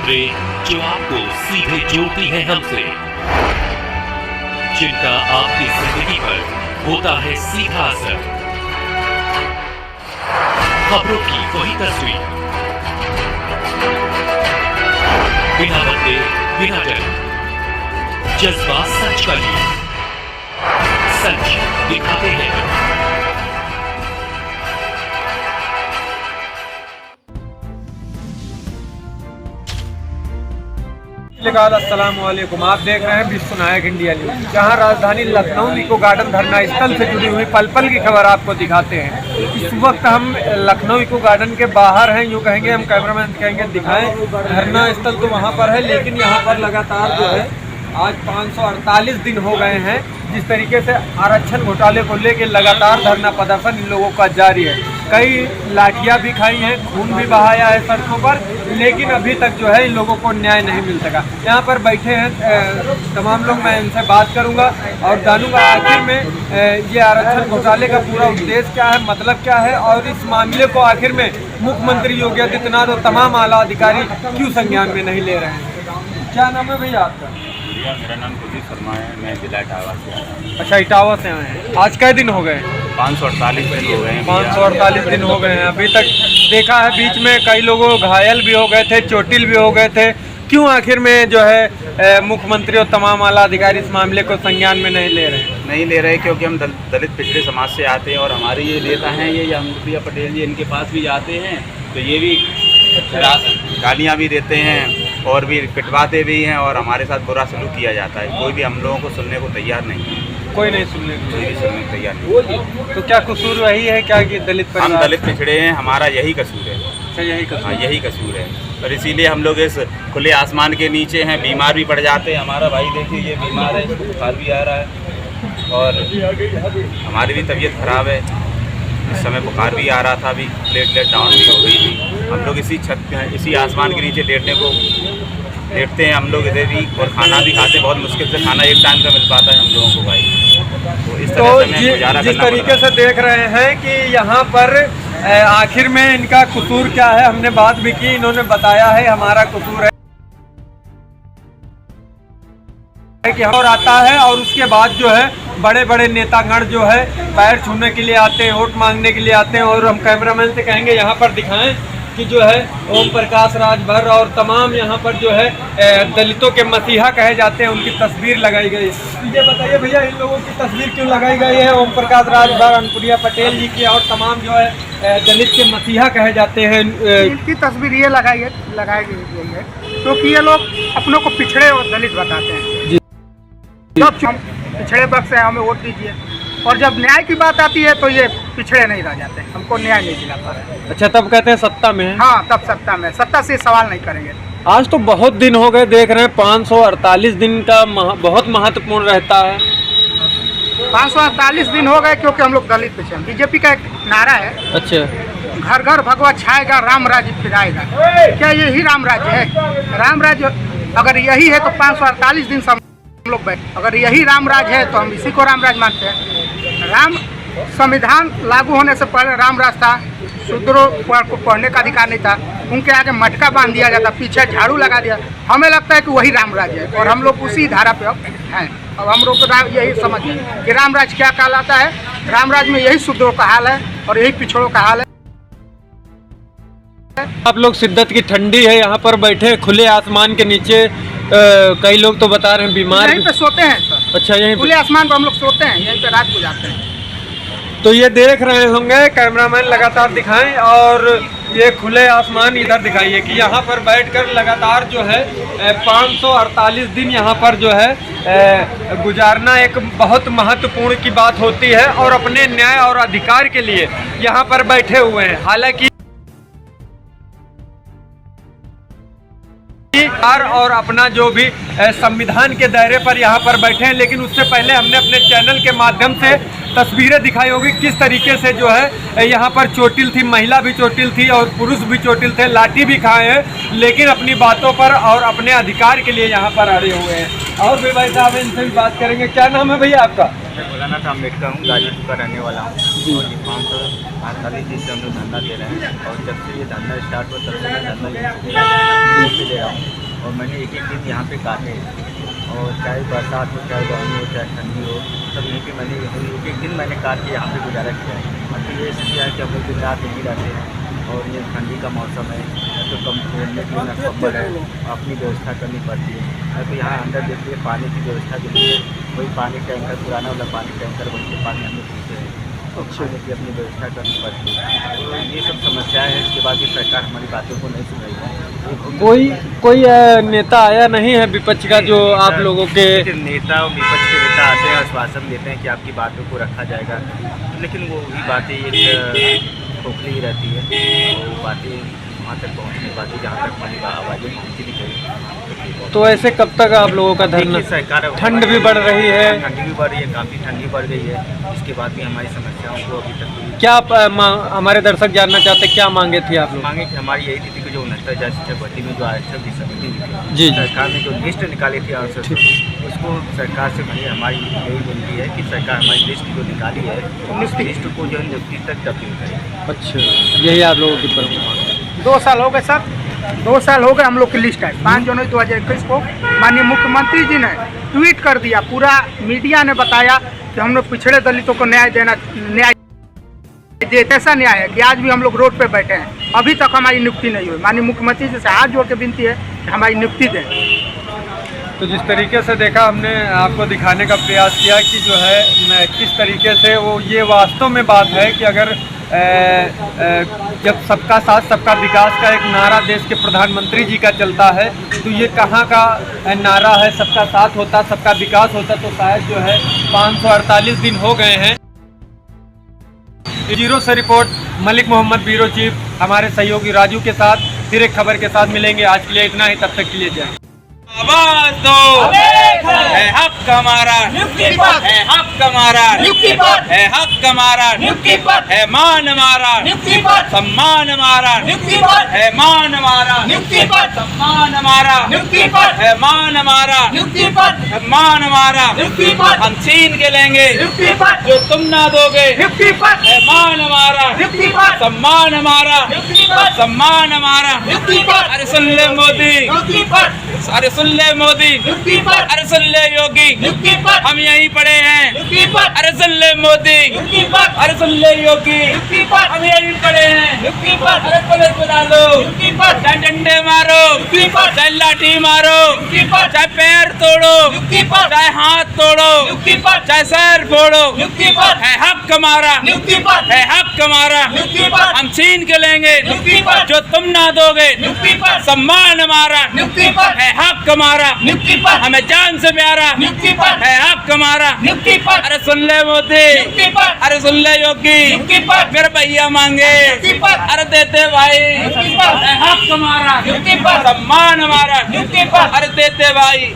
खबरें जो आपको सीधे जोड़ती हैं हमसे, जिनका आपकी जिंदगी पर होता है सीधा असर। खबरों की वही तस्वीर, बिना बदले बिना डर, जज्बा सच का लिए, सच दिखाते हैं। अस्सलाम वालेकुम। आप देख रहे हैं विश्व नायक इंडिया न्यूज, जहां राजधानी लखनऊ इको गार्डन धरना स्थल से जुड़ी हुई पल पल की खबर आपको दिखाते हैं। इस वक्त हम लखनऊ इको गार्डन के बाहर हैं, यूँ कहेंगे, हम कैमरामैन कहेंगे दिखाएं। धरना स्थल तो वहां पर है, लेकिन यहाँ पर लगातार जो है आज 548 दिन हो गए हैं जिस तरीके से आरक्षण घोटाले को लेकर लगातार धरना प्रदर्शन इन लोगों का जारी है। कई लाठियां भी खाई हैं, खून भी बहाया है सड़कों पर, लेकिन अभी तक जो है इन लोगों को न्याय नहीं मिल सका। यहाँ पर बैठे हैं तमाम लोग, मैं इनसे बात करूँगा और जानूँगा आखिर में ये आरक्षण घोटाले का पूरा उद्देश्य क्या है, मतलब क्या है, और इस मामले को आखिर में मुख्यमंत्री योगी आदित्यनाथ और तमाम आला अधिकारी क्यों संज्ञान में नहीं ले रहे हैं। क्या नाम है भैया आपका? मेरा नाम कुलदीप शर्मा है, मैं जिला इटावा से आया हूँ। अच्छा, इटावा से आए हैं। आज कै दिन हो गए? 548 दिन हो गए हैं। 548 दिन हो गए हैं। अभी तक देखा है बीच में कई लोगों घायल भी हो गए थे, चोटिल भी हो गए थे। क्यों आखिर में जो है मुख्यमंत्री और तमाम आला अधिकारी इस मामले को संज्ञान में नहीं ले रहे? क्योंकि हम दलित पिछड़े समाज से आते हैं और हमारे ये नेता हैं, ये अनुप्रिया पटेल जी, इनके पास भी जाते हैं तो ये भी गालियाँ भी देते हैं और भी पिटवाते भी हैं और हमारे साथ बुरा सलूक किया जाता है। कोई भी हम लोगों को सुनने को तैयार नहीं है। कोई नहीं सुनने को तैयार नहीं। तो क्या कसूर वही है क्या कि दलित हम दलित पिछड़े हैं, हमारा यही कसूर है। अच्छा, यही कसूर? हाँ, यही कसूर है और इसीलिए हम लोग इस खुले आसमान के नीचे हैं, बीमार भी पड़ जाते हैं। हमारा भाई देखिए ये बीमार है, इसको बुखार भी आ रहा है और हमारी भी तबीयत खराब है। इस समय बुखार भी आ रहा था, अभी प्लेटलेट डाउन भी हो गई थी। हम लोग इसी आसमान के नीचे लेटते हैं हम लोग इधर भी, और खाना भी खाते हैं। बहुत मुश्किल से खाना एक टाइम का मिल पाता है हम लोगों को भाई। तो इस तरह से हमें गुजारा जिस करना तरीके से देख रहे हैं कि यहाँ पर आखिर में इनका कसूर क्या है, हमने बात भी की, इन्होंने बताया है हमारा कसूर है कि और आता है और उसके बाद जो है बड़े बड़े नेतागण जो है पैर छूने के लिए आते हैं, वोट मांगने के लिए आते हैं। और हम कैमरामैन से कहेंगे यहाँ पर दिखाएं कि जो है ओम प्रकाश राजभर और तमाम यहाँ पर जो है दलितों के मसीहा कहे जाते हैं, उनकी तस्वीर लगाई गई। ये बताइए भैया, इन लोगों की तस्वीर क्यों लगाई गई है? ओम प्रकाश राजभर, अनुप्रिया पटेल जी की और तमाम जो है दलित के मसीहा कहे जाते हैं, इनकी तस्वीर ये लगाई गई है क्योंकि ये लोग अपनों को पिछड़े और दलित बताते हैं। जब हम पिछड़े वर्ग से हमें वोट दीजिए, और जब न्याय की बात आती है तो ये पिछड़े नहीं रह जाते, हमको न्याय नहीं दिला पा रहे। अच्छा, तब कहते हैं सत्ता में है? हाँ, तब सत्ता में, सत्ता से सवाल नहीं करेंगे। आज तो बहुत दिन हो गए, देख रहे हैं 548 दिन का बहुत महत्वपूर्ण रहता है। 548 दिन हो गए क्योंकि हम लोग दलित पिछड़े। बीजेपी का एक नारा है, अच्छा, घर घर भगवा छाएगा, राम राज्य फिराएगा। क्या यही राम राज्य है? राम राज्य अगर यही है तो 548 दिन हम लोग बैठे। अगर यही राम राज है तो हम इसी को राम राज मानते हैं। राम संविधान लागू होने से पहले राम राज था, शूद्रों को पढ़ने का अधिकार नहीं था, उनके आगे मटका बांध दिया जाता, पीछे झाड़ू लगा दिया। हमें लगता है कि वही राम राज है और हम लोग उसी धारा पे अब हैं। अब हम लोग को यही समझ है कि राम राज क्या कहलाता है। राम राज में यही शूद्रों का हाल है और यही पिछड़ों का हाल है। आप लोग शिद्दत की ठंडी है, यहाँ पर बैठे खुले आसमान के नीचे। कई लोग तो बता रहे हैं बीमार, यहीं पे सोते हैं सर। अच्छा, यहीं खुले आसमान पर हम लोग सोते हैं, यहीं पे रात गुजारते हैं। तो ये देख रहे होंगे कैमरामैन, लगातार दिखाएं और ये खुले आसमान इधर दिखाइए कि यहाँ पर बैठकर लगातार जो है 548 दिन यहाँ पर जो है गुजारना एक बहुत महत्वपूर्ण की बात होती है और अपने न्याय और अधिकार के लिए यहाँ पर बैठे हुए हैं। हालांकि और अपना जो भी संविधान के दायरे पर यहाँ पर बैठे हैं, लेकिन उससे पहले हमने अपने चैनल के माध्यम से तस्वीरें दिखाई होगी किस तरीके से जो है यहाँ पर चोटिल थी, महिला भी चोटिल थी और पुरुष भी चोटिल थे, लाठी भी खाए हैं, लेकिन अपनी बातों पर और अपने अधिकार के लिए यहाँ पर अड़े हुए हैं। और भी भाई साहब, इनसे भी बात करेंगे। क्या नाम है भैया आपका? मैं मौलाना अम्बेडकर हूँ, गाजीपुर का रहने वाला हूँ। 48 दिन से हम लोग धरना दे रहे हैं और जब से ये धरना स्टार्ट हुआ तब से मैं धरना दे रहा हूँ और मैंने एक दिन यहाँ पे काटे और चाहे बरसात हो चाहे गर्मी हो चाहे ठंडी हो सब यहीं पे मैंने एक दिन मैंने काट के यहाँ पे गुजारा किया है। बाकी ये स्थिति है कि हम लोग दिन रात यहीं रहते हैं और ये ठंडी का मौसम है तो कम खोलने के लिए ना कंबल है अपनी व्यवस्था करनी पड़ती है। तो यहाँ अंदर देखिए पानी की व्यवस्था जो है वही पानी टैंकर पुराना वाला पानी टैंकर वही से पानी हम लोग पीते हैं और खाने की अपनी व्यवस्था करनी पड़ती है। तो ये सब समस्याएं हैं। इसके बाद भी सरकार हमारी बातों को नहीं सुन रही है। कोई नेता आया नहीं है विपक्ष का जो आप लोगों के नेता और विपक्ष के नेता आते हैं आश्वासन देते हैं कि आपकी बातों को रखा जाएगा, लेकिन वो भी बातें एक खोखली ही रहती है और वो बातें वहाँ तक पहुँच नहीं पाती जहाँ तक हमारी आवाज़ें पहुँची नहीं चाहिए। तो ऐसे कब तक आप लोगों का धरना? सरकार ठंड भी बढ़ रही है, ठंडी भी बढ़ रही है, काफ़ी ठंडी बढ़ गई है। इसके बाद भी हमारी समस्याओं को अभी तक क्या हमारे दर्शक जानना चाहते क्या मांगे थी आप लोग? मांगे कि हमारी यही थी कि जो 69,000 शिक्षक भर्ती में जो आरक्षण की समिति जी सरकार ने जो लिस्ट निकाली थी आरक्षण उसको सरकार से भाई हमारी यही विनती है कि सरकार हमारी लिस्ट जो निकाली है उस लिस्ट को जो है नियुक्ति तक तब्दील करे। अच्छा, यही आप लोगों की प्रमुख मांग है। 2 साल हो गए सर, 2 साल हो गए हम लोग की लिस्ट है। 5 जनवरी 2021 को माननीय मुख्यमंत्री जी ने ट्वीट कर दिया, पूरा मीडिया ने बताया कि हम लोग पिछड़े दलितों को न्याय दे। ऐसा न्याय है कि आज भी हम लोग रोड पे बैठे हैं, अभी तक हमारी नियुक्ति नहीं हुई। माननीय मुख्यमंत्री जी से हाथ जोड़ के विनती है कि हमारी नियुक्ति दें। तो जिस तरीके से देखा हमने आपको दिखाने का प्रयास किया कि जो है किस तरीके से वो ये वास्तव में बात है कि अगर जब सबका साथ सबका विकास का एक नारा देश के प्रधानमंत्री जी का चलता है तो ये कहाँ का नारा है? सबका साथ होता सबका विकास होता तो शायद जो है 548 दिन हो गए हैं। जीरो से report Malik Mohammad bureau chief हमारे सहयोगी राजू के साथ फिर एक खबर के साथ मिलेंगे। आज के लिए इतना ही, तब तक के लिए जय। आवाज दो, है हक हमारा, है हक हमारा, है हक हमारा, है मान हमारा, सम्मान हमारा, है मान हमारा, सम्मान हमारा, है मान हमारा, सम्मान हमारा। हम छीन के लेंगे जो तुम ना दोगे, है मान हमारा, सम्मान हमारा, सम्मान हमारा। अरे सुन ले मोदी, अरे सुन ले मोदी, अरे सुन ले योगी, हम यहीं पड़े हैं। अरे सुन ले मोदी, अरे सुन ले योगी, हम यहीं पड़े हैं। अरे पुलिस बुला लो, चाहे डंडे मारो, चाहे लाठी मारो, चाहे पैर तोड़ो, चाहे हाथ तोड़ो, चाहे सर फोड़ो, है हक हमारा, है हक हमारा। हम छीन के लेंगे जो तुम ना दोगे, सम्मान हमारा, है हक हमारा, हमें जान से प्यारा, है हक हमारा। अरे सुन ले मोदी, अरे सुन ले योगी, मेरे भैया मांगे, अरे देते भाई, है हक हमारा, सम्मान हमारा, अरे देते भाई।